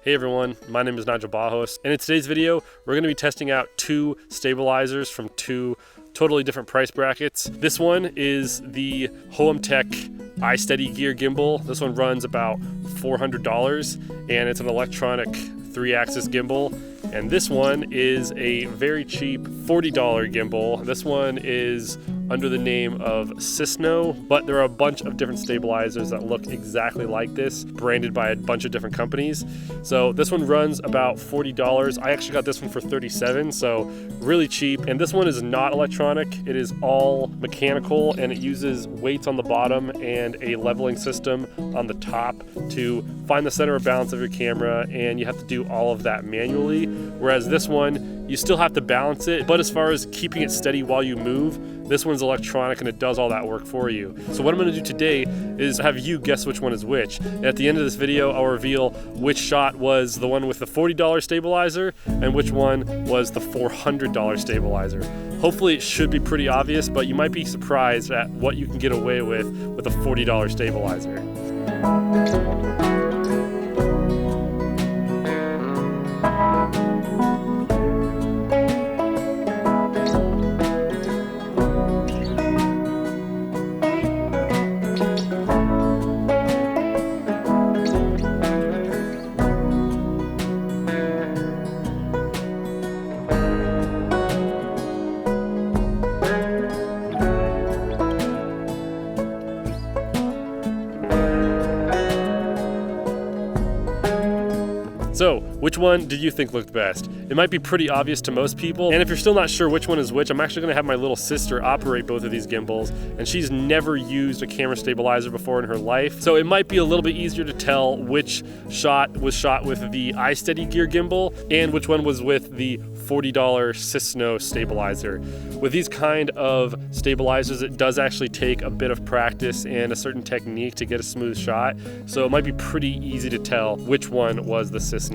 Hey everyone, my name is Nigel Bajos, and in today's video, we're going to be testing out two stabilizers from two totally different price brackets. This one is the Hoemtech iSteady Gear Gimbal. This one runs about $400, and it's an electronic 3-axis gimbal. And this one is a very cheap $40 gimbal. This one is under the name of Cisno, but there are a bunch of different stabilizers that look exactly like this, branded by a bunch of different companies. So this one runs about $40. I actually got this one for $37, so really cheap. And this one is not electronic. It is all mechanical, and it uses weights on the bottom and a leveling system on the top to find the center of balance of your camera, and you have to do all of that manually. Whereas this one, you still have to balance it, but as far as keeping it steady while you move, this one's electronic and it does all that work for you. So what I'm gonna do today is have you guess which one is which. And at the end of this video, I'll reveal which shot was the one with the $40 stabilizer and which one was the $400 stabilizer. Hopefully it should be pretty obvious, but you might be surprised at what you can get away with a $40 stabilizer. So, which one do you think looked best? It might be pretty obvious to most people, and if you're still not sure which one is which, I'm actually gonna have my little sister operate both of these gimbals, and she's never used a camera stabilizer before in her life, so it might be a little bit easier to tell which shot was shot with the iSteady Gear Gimbal and which one was with the $40 Cisno stabilizer. With these kind of stabilizers, it does actually take a bit of practice and a certain technique to get a smooth shot, so it might be pretty easy to tell which one was the Cisno.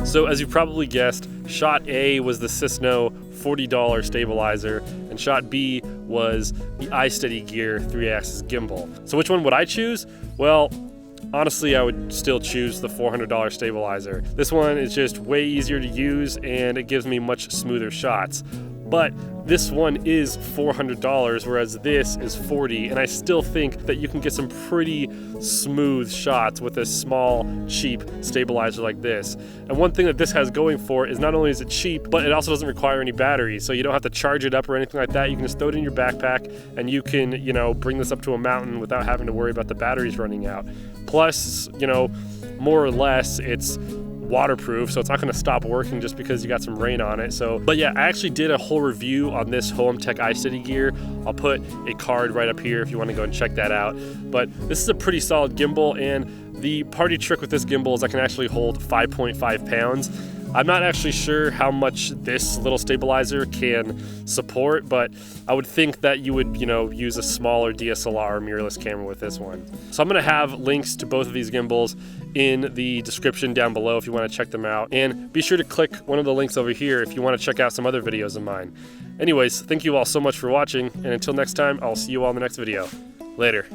So as you probably guessed, shot A was the Cisno $40 stabilizer, and shot B was the iSteady Gear 3-axis gimbal. So which one would I choose? Well, honestly, I would still choose the $400 stabilizer. This one is just way easier to use, and it gives me much smoother shots. But this one is $400, whereas this is $40, and I still think that you can get some pretty smooth shots with a small, cheap stabilizer like this. And one thing that this has going for it is not only is it cheap, but it also doesn't require any batteries, so you don't have to charge it up or anything like that. You can just throw it in your backpack, and you can, bring this up to a mountain without having to worry about the batteries running out. Plus, more or less, it's waterproof, so it's not going to stop working just because you got some rain on it. But yeah, I actually did a whole review on this Hoemtech iSteady Gear. I'll put a card right up here if you want to go and check that out. But this is a pretty solid gimbal, and the party trick with this gimbal is I can actually hold 5.5 pounds. I'm not actually sure how much this little stabilizer can support, but I would think that you would, use a smaller DSLR or mirrorless camera with this one. So I'm gonna have links to both of these gimbals in the description down below if you wanna check them out. And be sure to click one of the links over here if you wanna check out some other videos of mine. Anyways, thank you all so much for watching, and until next time, I'll see you all in the next video. Later.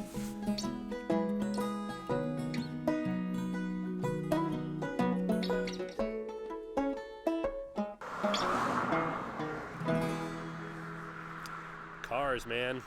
Cars, man.